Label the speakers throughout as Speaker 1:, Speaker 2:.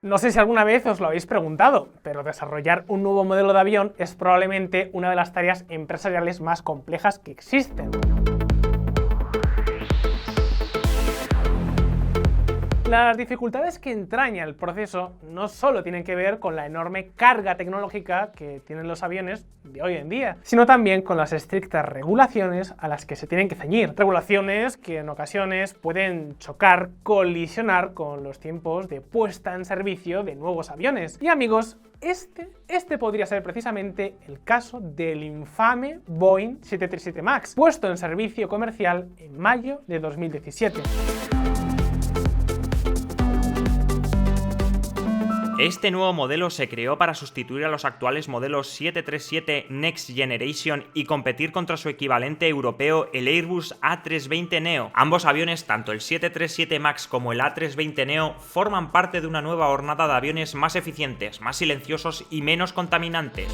Speaker 1: No sé si alguna vez os lo habéis preguntado, pero desarrollar un nuevo modelo de avión es probablemente una de las tareas empresariales más complejas que existen. Las dificultades que entraña el proceso no solo tienen que ver con la enorme carga tecnológica que tienen los aviones de hoy en día, sino también con las estrictas regulaciones a las que se tienen que ceñir. Regulaciones que en ocasiones pueden chocar, colisionar con los tiempos de puesta en servicio de nuevos aviones. Y amigos, este podría ser precisamente el caso del infame Boeing 737 MAX, puesto en servicio comercial en mayo de 2017.
Speaker 2: Este nuevo modelo se creó para sustituir a los actuales modelos 737 Next Generation y competir contra su equivalente europeo, el Airbus A320neo. Ambos aviones, tanto el 737 MAX como el A320neo, forman parte de una nueva hornada de aviones más eficientes, más silenciosos y menos contaminantes.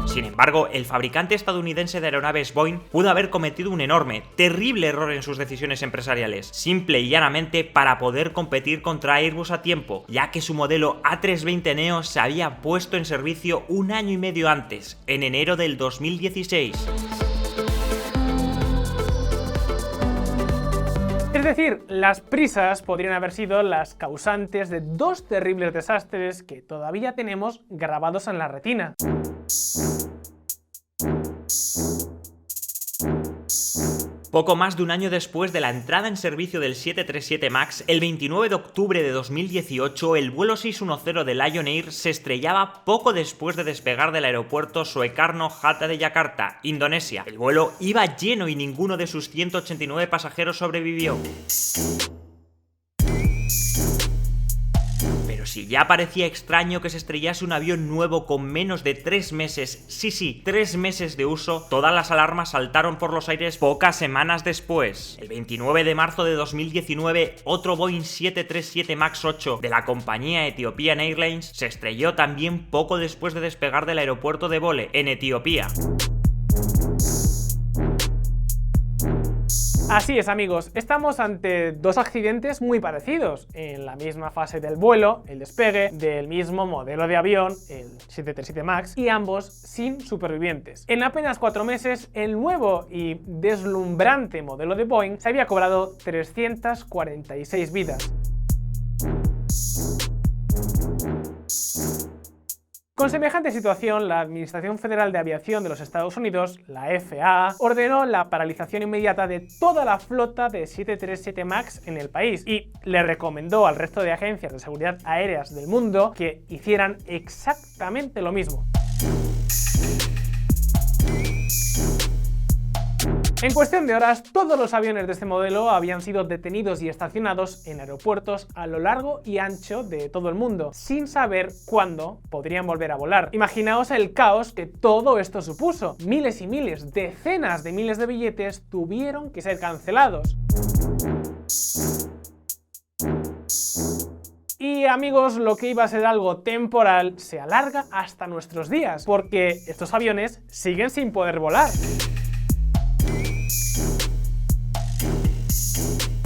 Speaker 2: Sin embargo, el fabricante estadounidense de aeronaves Boeing pudo haber cometido un enorme, terrible error en sus decisiones empresariales, simple y llanamente para poder competir contra Airbus a tiempo, ya que su modelo A320neo se había puesto en servicio un año y medio antes, en enero del 2016.
Speaker 1: Es decir, las prisas podrían haber sido las causantes de dos terribles desastres que todavía tenemos grabados en la retina.
Speaker 2: Poco más de un año después de la entrada en servicio del 737 MAX, el 29 de octubre de 2018, el vuelo 610 de Lion Air se estrellaba poco después de despegar del aeropuerto Soekarno-Hatta de Yakarta, Indonesia. El vuelo iba lleno y ninguno de sus 189 pasajeros sobrevivió. Si ya parecía extraño que se estrellase un avión nuevo con menos de 3 meses, sí, 3 meses de uso, todas las alarmas saltaron por los aires pocas semanas después. El 29 de marzo de 2019, otro Boeing 737 MAX 8 de la compañía Ethiopian Airlines se estrelló también poco después de despegar del aeropuerto de Bole, en Etiopía.
Speaker 1: Así es, amigos, estamos ante dos accidentes muy parecidos, en la misma fase del vuelo, el despegue, del mismo modelo de avión, el 737 MAX, y ambos sin supervivientes. En apenas 4 meses, el nuevo y deslumbrante modelo de Boeing se había cobrado 346 vidas. Con semejante situación, la Administración Federal de Aviación de los Estados Unidos, la FAA, ordenó la paralización inmediata de toda la flota de 737 MAX en el país y le recomendó al resto de agencias de seguridad aéreas del mundo que hicieran exactamente lo mismo. En cuestión de horas, todos los aviones de este modelo habían sido detenidos y estacionados en aeropuertos a lo largo y ancho de todo el mundo, sin saber cuándo podrían volver a volar. Imaginaos el caos que todo esto supuso. Miles y miles, decenas de miles de billetes tuvieron que ser cancelados. Y amigos, lo que iba a ser algo temporal se alarga hasta nuestros días, porque estos aviones siguen sin poder volar.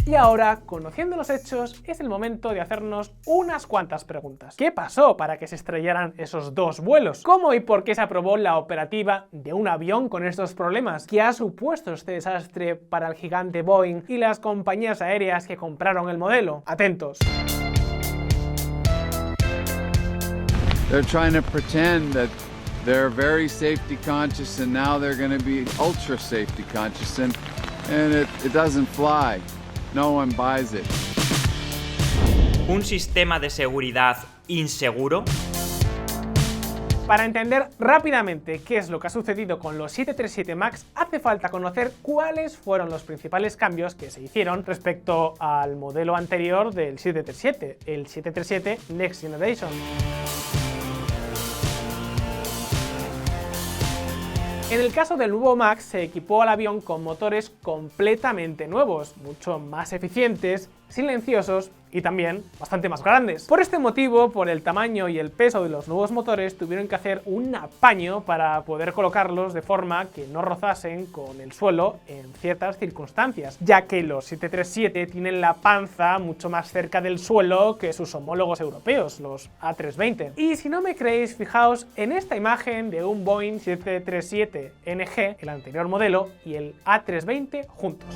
Speaker 1: Y ahora, conociendo los hechos, es el momento de hacernos unas cuantas preguntas. ¿Qué pasó para que se estrellaran esos dos vuelos? ¿Cómo y por qué se aprobó la operativa de un avión con estos problemas? ¿Qué ha supuesto este desastre para el gigante Boeing y las compañías aéreas que compraron el modelo? Atentos.
Speaker 3: They're trying to pretend that they're very safety conscious and now they're going to be ultra safety conscious and it doesn't fly. No one buys it.
Speaker 2: ¿Un sistema de seguridad inseguro?
Speaker 1: Para entender rápidamente qué es lo que ha sucedido con los 737 MAX, hace falta conocer cuáles fueron los principales cambios que se hicieron respecto al modelo anterior del 737, el 737 Next Generation. En el caso del nuevo MAX se equipó al avión con motores completamente nuevos, mucho más eficientes, silenciosos y también bastante más grandes. Por este motivo, por el tamaño y el peso de los nuevos motores, tuvieron que hacer un apaño para poder colocarlos de forma que no rozasen con el suelo en ciertas circunstancias, ya que los 737 tienen la panza mucho más cerca del suelo que sus homólogos europeos, los A320. Y si no me creéis, fijaos en esta imagen de un Boeing 737 NG, el anterior modelo, y el A320 juntos.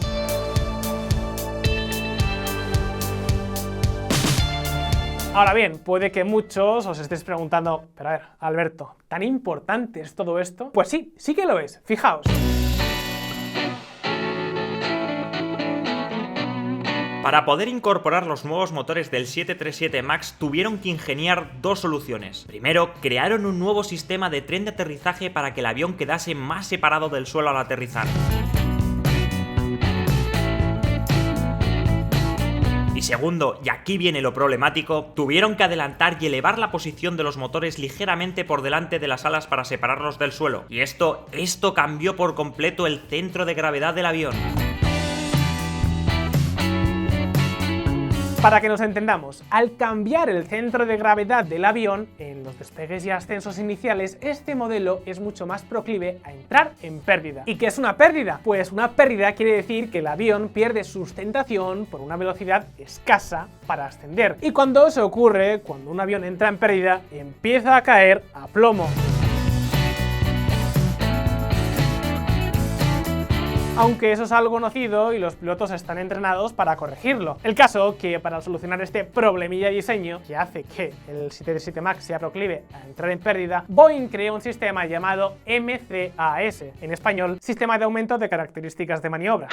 Speaker 1: Ahora bien, puede que muchos os estéis preguntando, pero a ver, Alberto, ¿tan importante es todo esto? Pues sí, sí que lo es, fijaos.
Speaker 2: Para poder incorporar los nuevos motores del 737 MAX tuvieron que ingeniar dos soluciones. Primero, crearon un nuevo sistema de tren de aterrizaje para que el avión quedase más separado del suelo al aterrizar. Y segundo, y aquí viene lo problemático, tuvieron que adelantar y elevar la posición de los motores ligeramente por delante de las alas para separarlos del suelo. Y esto cambió por completo el centro de gravedad del avión.
Speaker 1: Para que nos entendamos, al cambiar el centro de gravedad del avión en los despegues y ascensos iniciales, este modelo es mucho más proclive a entrar en pérdida. ¿Y qué es una pérdida? Pues una pérdida quiere decir que el avión pierde sustentación por una velocidad escasa para ascender. Y cuando eso ocurre, cuando un avión entra en pérdida, empieza a caer a plomo. Aunque eso es algo conocido y los pilotos están entrenados para corregirlo. El caso que para solucionar este problemilla de diseño que hace que el 737 MAX sea proclive a entrar en pérdida, Boeing creó un sistema llamado MCAS, en español, Sistema de Aumento de Características de Maniobra.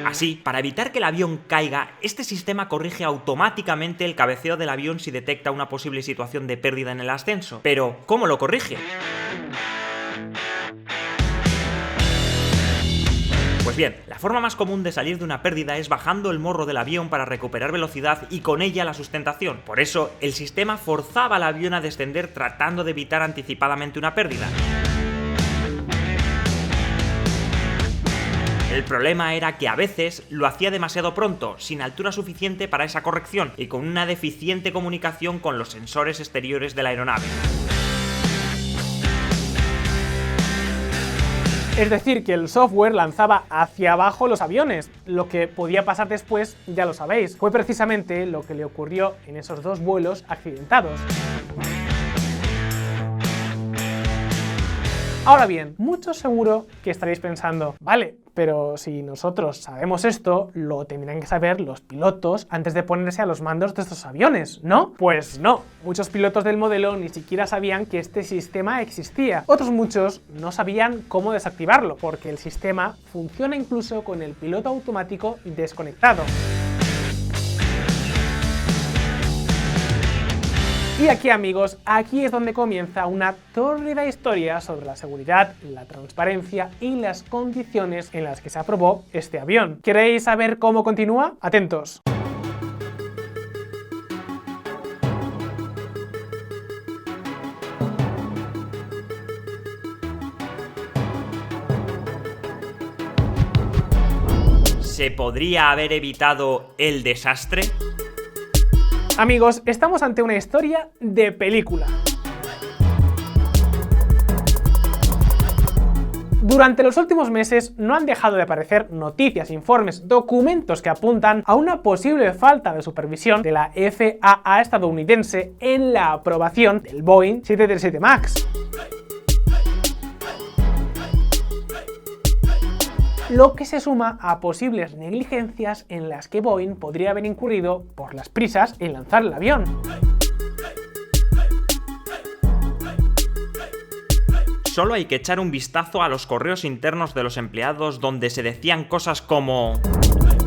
Speaker 2: Así, para evitar que el avión caiga, este sistema corrige automáticamente el cabeceo del avión si detecta una posible situación de pérdida en el ascenso. Pero, ¿cómo lo corrige? Pues bien, la forma más común de salir de una pérdida es bajando el morro del avión para recuperar velocidad y con ella la sustentación. Por eso, el sistema forzaba al avión a descender tratando de evitar anticipadamente una pérdida. El problema era que a veces lo hacía demasiado pronto, sin altura suficiente para esa corrección y con una deficiente comunicación con los sensores exteriores de la aeronave.
Speaker 1: Es decir, que el software lanzaba hacia abajo los aviones. Lo que podía pasar después, ya lo sabéis, fue precisamente lo que le ocurrió en esos dos vuelos accidentados. Ahora bien, muchos seguro que estaréis pensando, vale, pero si nosotros sabemos esto, lo tendrían que saber los pilotos antes de ponerse a los mandos de estos aviones, ¿no? Pues no, muchos pilotos del modelo ni siquiera sabían que este sistema existía. Otros muchos no sabían cómo desactivarlo, porque el sistema funciona incluso con el piloto automático desconectado. Y aquí, amigos, aquí es donde comienza una tórrida historia sobre la seguridad, la transparencia y las condiciones en las que se aprobó este avión. ¿Queréis saber cómo continúa? Atentos.
Speaker 2: ¿Se podría haber evitado el desastre?
Speaker 1: Amigos, estamos ante una historia de película. Durante los últimos meses no han dejado de aparecer noticias, informes, documentos que apuntan a una posible falta de supervisión de la FAA estadounidense en la aprobación del Boeing 737 MAX. Lo que se suma a posibles negligencias en las que Boeing podría haber incurrido por las prisas en lanzar el avión.
Speaker 2: Solo hay que echar un vistazo a los correos internos de los empleados donde se decían cosas como: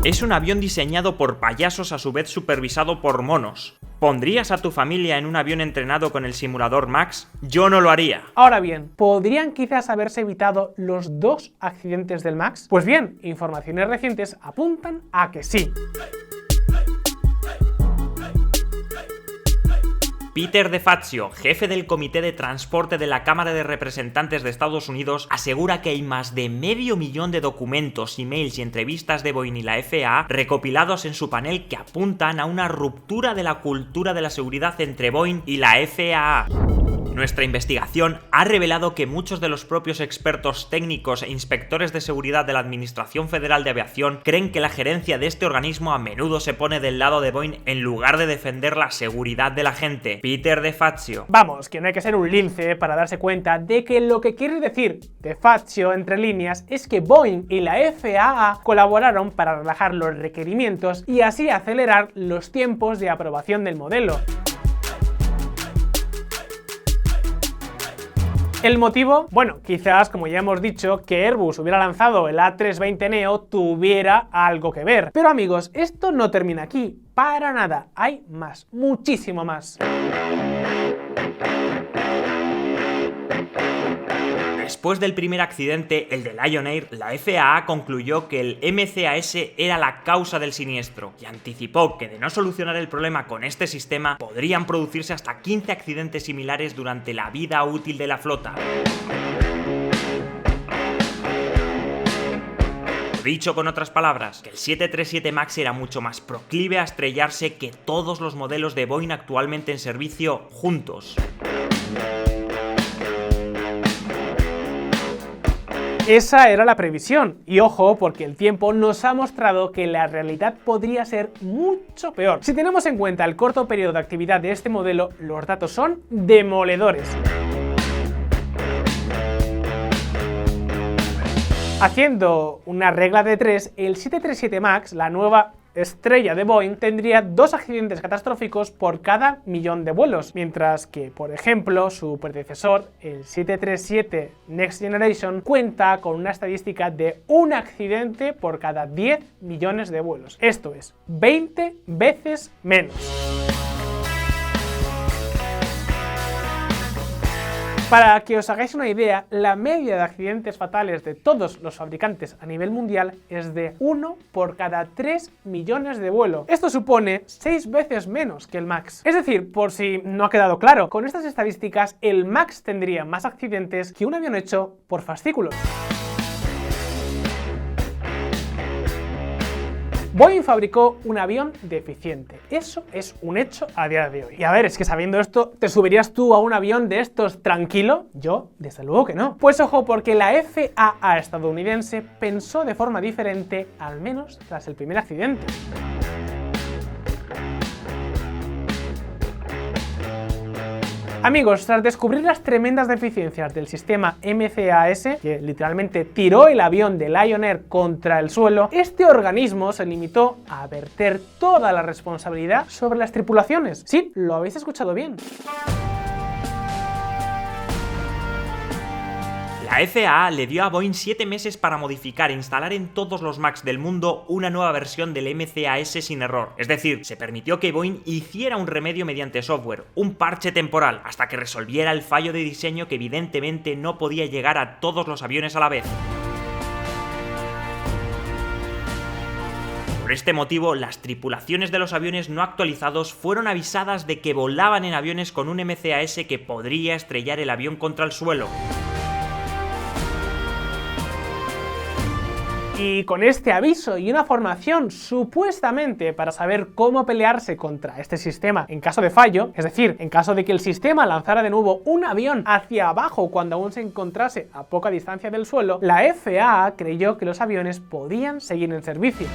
Speaker 2: es un avión diseñado por payasos a su vez supervisado por monos. ¿Pondrías a tu familia en un avión entrenado con el simulador MAX? Yo no lo haría.
Speaker 1: Ahora bien, ¿podrían quizás haberse evitado los dos accidentes del MAX? Pues bien, informaciones recientes apuntan a que sí.
Speaker 2: Peter DeFazio, jefe del Comité de Transporte de la Cámara de Representantes de Estados Unidos, asegura que hay más de 500.000 de documentos, emails y entrevistas de Boeing y la FAA recopilados en su panel que apuntan a una ruptura de la cultura de la seguridad entre Boeing y la FAA. Nuestra investigación ha revelado que muchos de los propios expertos técnicos e inspectores de seguridad de la Administración Federal de Aviación creen que la gerencia de este organismo a menudo se pone del lado de Boeing en lugar de defender la seguridad de la gente. Peter DeFazio.
Speaker 1: Vamos, que no hay que ser un lince para darse cuenta de que lo que quiere decir DeFazio entre líneas es que Boeing y la FAA colaboraron para relajar los requerimientos y así acelerar los tiempos de aprobación del modelo. ¿El motivo? Bueno, quizás, como ya hemos dicho, que Airbus hubiera lanzado el A320neo tuviera algo que ver. Pero amigos, esto no termina aquí, para nada, hay más, muchísimo más.
Speaker 2: Después del primer accidente, el de Lion Air, la FAA concluyó que el MCAS era la causa del siniestro y anticipó que de no solucionar el problema con este sistema podrían producirse hasta 15 accidentes similares durante la vida útil de la flota. Dicho con otras palabras, que el 737 MAX era mucho más proclive a estrellarse que todos los modelos de Boeing actualmente en servicio juntos.
Speaker 1: Esa era la previsión, y ojo, porque el tiempo nos ha mostrado que la realidad podría ser mucho peor. Si tenemos en cuenta el corto periodo de actividad de este modelo, los datos son demoledores. Haciendo una regla de 3, el 737 MAX, la nueva estrella de Boeing, tendría 2 accidentes catastróficos por cada 1.000.000 de vuelos, mientras que, por ejemplo, su predecesor, el 737 Next Generation, cuenta con una estadística de 1 accidente por cada 10 millones de vuelos. Esto es 20 veces menos. Para que os hagáis una idea, la media de accidentes fatales de todos los fabricantes a nivel mundial es de 1 por cada 3 millones de vuelos. Esto supone 6 veces menos que el MAX. Es decir, por si no ha quedado claro, con estas estadísticas el MAX tendría más accidentes que un avión hecho por fascículos. Boeing fabricó un avión deficiente. Eso es un hecho a día de hoy. Y a ver, es que sabiendo esto, ¿te subirías tú a un avión de estos tranquilo? Yo, desde luego que no. Pues ojo, porque la FAA estadounidense pensó de forma diferente, al menos tras el primer accidente. Amigos, tras descubrir las tremendas deficiencias del sistema MCAS, que literalmente tiró el avión de Lion Air contra el suelo, este organismo se limitó a verter toda la responsabilidad sobre las tripulaciones. Sí, lo habéis escuchado bien.
Speaker 2: La FAA le dio a Boeing 7 meses para modificar e instalar en todos los MAX del mundo una nueva versión del MCAS sin error. Es decir, se permitió que Boeing hiciera un remedio mediante software, un parche temporal, hasta que resolviera el fallo de diseño que evidentemente no podía llegar a todos los aviones a la vez. Por este motivo, las tripulaciones de los aviones no actualizados fueron avisadas de que volaban en aviones con un MCAS que podría estrellar el avión contra el suelo.
Speaker 1: Y con este aviso y una formación supuestamente para saber cómo pelearse contra este sistema en caso de fallo, es decir, en caso de que el sistema lanzara de nuevo un avión hacia abajo cuando aún se encontrase a poca distancia del suelo, la FAA creyó que los aviones podían seguir en servicio.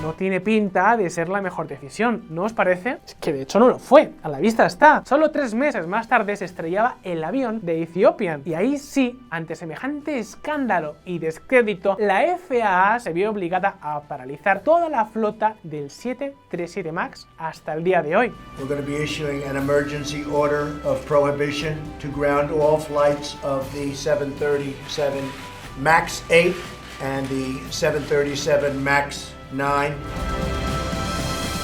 Speaker 1: No tiene pinta de ser la mejor decisión, ¿no os parece? Es que de hecho no lo fue, a la vista está. Solo 3 meses más tarde se estrellaba el avión de Ethiopian. Y ahí sí, ante semejante escándalo y descrédito, la FAA se vio obligada a paralizar toda la flota del 737 MAX hasta el día de hoy.
Speaker 4: We're going to be issuing an emergency order of prohibition to ground all flights of the 737 MAX 8 and the 737 MAX 9.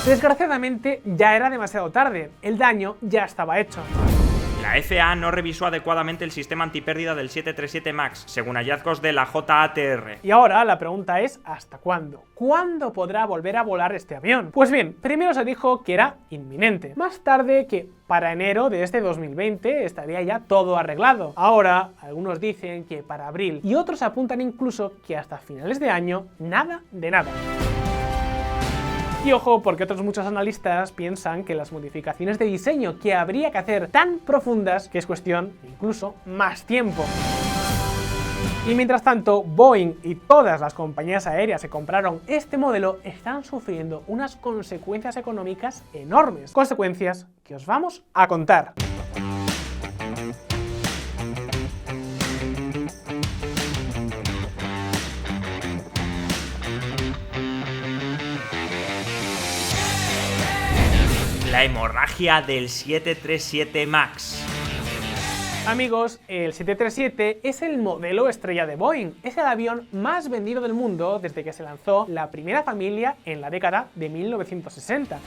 Speaker 1: Desgraciadamente ya era demasiado tarde, el daño ya estaba hecho.
Speaker 2: La FAA no revisó adecuadamente el sistema antipérdida del 737 MAX, según hallazgos de la JATR.
Speaker 1: Y ahora la pregunta es ¿hasta cuándo? ¿Cuándo podrá volver a volar este avión? Pues bien, primero se dijo que era inminente, más tarde que para enero de este 2020 estaría ya todo arreglado. Ahora, algunos dicen que para abril y otros apuntan incluso que hasta finales de año nada de nada. Y ojo, porque otros muchos analistas piensan que las modificaciones de diseño que habría que hacer tan profundas que es cuestión de incluso más tiempo. Y mientras tanto, Boeing y todas las compañías aéreas que compraron este modelo están sufriendo unas consecuencias económicas enormes. Consecuencias que os vamos a contar.
Speaker 2: La hemorragia del 737 MAX.
Speaker 1: Amigos, el 737 es el modelo estrella de Boeing. Es el avión más vendido del mundo desde que se lanzó la primera familia en la década de 1960.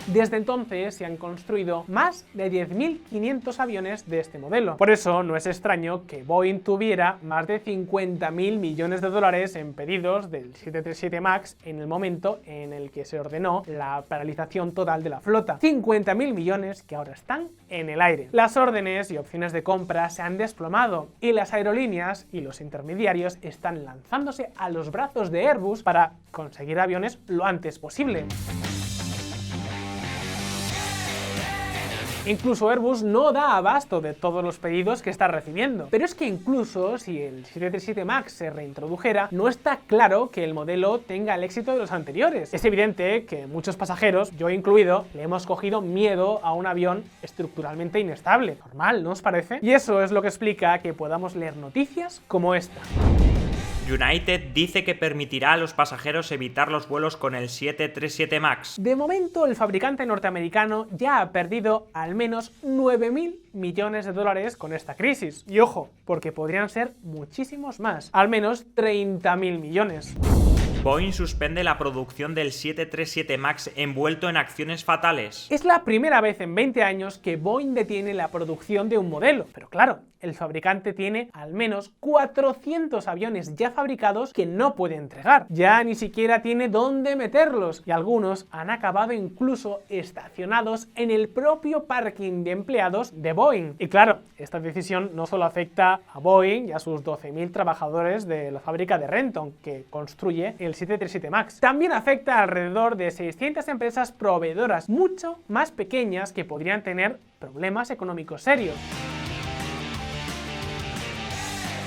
Speaker 1: Desde entonces se han construido más de 10.500 aviones de este modelo. Por eso no es extraño que Boeing tuviera más de 50.000 millones de dólares en pedidos del 737 MAX en el momento en el que se ordenó la paralización total de la flota. 50.000 millones que ahora están en el aire. Las órdenes y opciones de compra se han desplomado y las aerolíneas y los intermediarios están lanzándose a los brazos de Airbus para conseguir aviones lo antes posible. Incluso Airbus no da abasto de todos los pedidos que está recibiendo. Pero es que incluso si el 737 MAX se reintrodujera, no está claro que el modelo tenga el éxito de los anteriores. Es evidente que muchos pasajeros, yo incluido, le hemos cogido miedo a un avión estructuralmente inestable. Normal, ¿no os parece? Y eso es lo que explica que podamos leer noticias como esta.
Speaker 2: United dice que permitirá a los pasajeros evitar los vuelos con el 737 MAX.
Speaker 1: De momento, el fabricante norteamericano ya ha perdido al menos 9.000 millones de dólares con esta crisis. Y ojo, porque podrían ser muchísimos más, al menos 30.000 millones.
Speaker 2: Boeing suspende la producción del 737 MAX envuelto en acciones fatales.
Speaker 1: Es la primera vez en 20 años que Boeing detiene la producción de un modelo, pero claro, el fabricante tiene al menos 400 aviones ya fabricados que no puede entregar. Ya ni siquiera tiene dónde meterlos y algunos han acabado incluso estacionados en el propio parking de empleados de Boeing. Y claro, esta decisión no solo afecta a Boeing y a sus 12.000 trabajadores de la fábrica de Renton, que construye el 737 MAX. También afecta a alrededor de 600 empresas proveedoras mucho más pequeñas que podrían tener problemas económicos serios.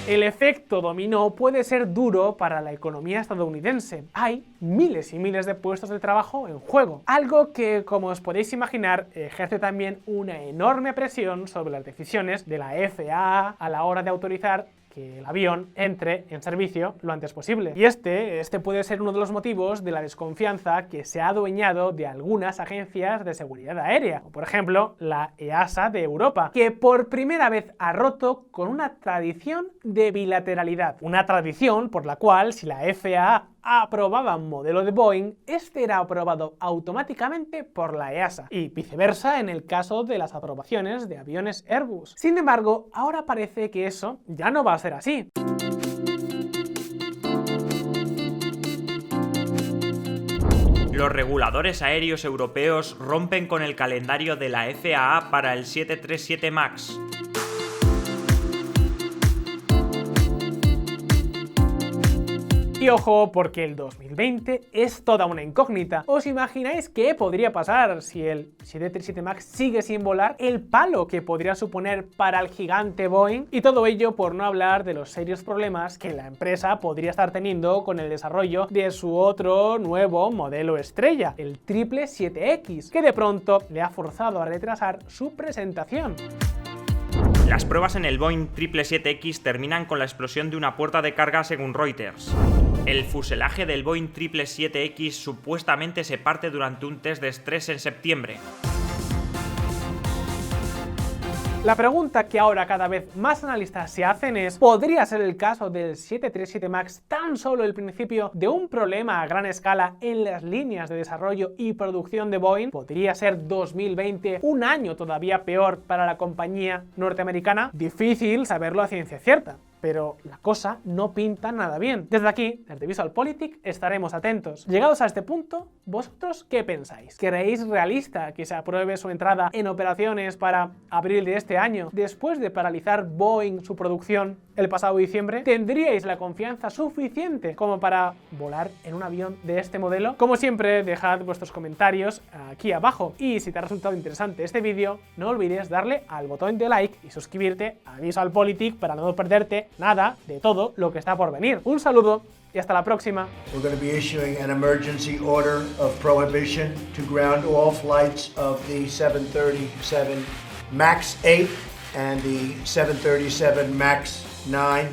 Speaker 1: El efecto dominó puede ser duro para la economía estadounidense. Hay miles y miles de puestos de trabajo en juego, algo que, como os podéis imaginar, ejerce también una enorme presión sobre las decisiones de la FAA a la hora de autorizar que el avión entre en servicio lo antes posible. Y este puede ser uno de los motivos de la desconfianza que se ha adueñado de algunas agencias de seguridad aérea, como por ejemplo la EASA de Europa, que por primera vez ha roto con una tradición de bilateralidad. Una tradición por la cual, si la FAA aprobaba un modelo de Boeing, este era aprobado automáticamente por la EASA y viceversa en el caso de las aprobaciones de aviones Airbus. Sin embargo, ahora parece que eso ya no va a ser así.
Speaker 2: Los reguladores aéreos europeos rompen con el calendario de la FAA para el 737 MAX.
Speaker 1: Y ojo, porque el 2020 es toda una incógnita. ¿Os imagináis qué podría pasar si el 737 MAX sigue sin volar? El palo que podría suponer para el gigante Boeing. Y todo ello por no hablar de los serios problemas que la empresa podría estar teniendo con el desarrollo de su otro nuevo modelo estrella, el 777X, que de pronto le ha forzado a retrasar su presentación.
Speaker 2: Las pruebas en el Boeing 777X terminan con la explosión de una puerta de carga según Reuters. El fuselaje del Boeing 777X supuestamente se parte durante un test de estrés en septiembre.
Speaker 1: La pregunta que ahora cada vez más analistas se hacen es: ¿podría ser el caso del 737 MAX tan solo el principio de un problema a gran escala en las líneas de desarrollo y producción de Boeing? ¿Podría ser 2020 un año todavía peor para la compañía norteamericana? Difícil saberlo a ciencia cierta, pero la cosa no pinta nada bien. Desde aquí, desde VisualPolitik, estaremos atentos. Llegados a este punto, ¿vosotros qué pensáis? ¿Creéis realista que se apruebe su entrada en operaciones para abril de este año, después de paralizar Boeing su producción el pasado diciembre? ¿Tendríais la confianza suficiente como para volar en un avión de este modelo? Como siempre, dejad vuestros comentarios aquí abajo. Y si te ha resultado interesante este vídeo, no olvides darle al botón de like y suscribirte a VisualPolitik para no perderte nada de todo lo que está por venir. Un saludo y hasta la próxima.
Speaker 4: We're going to be issuing an emergency order of prohibition to ground all flights of the 737 MAX 8 and the 737 MAX 9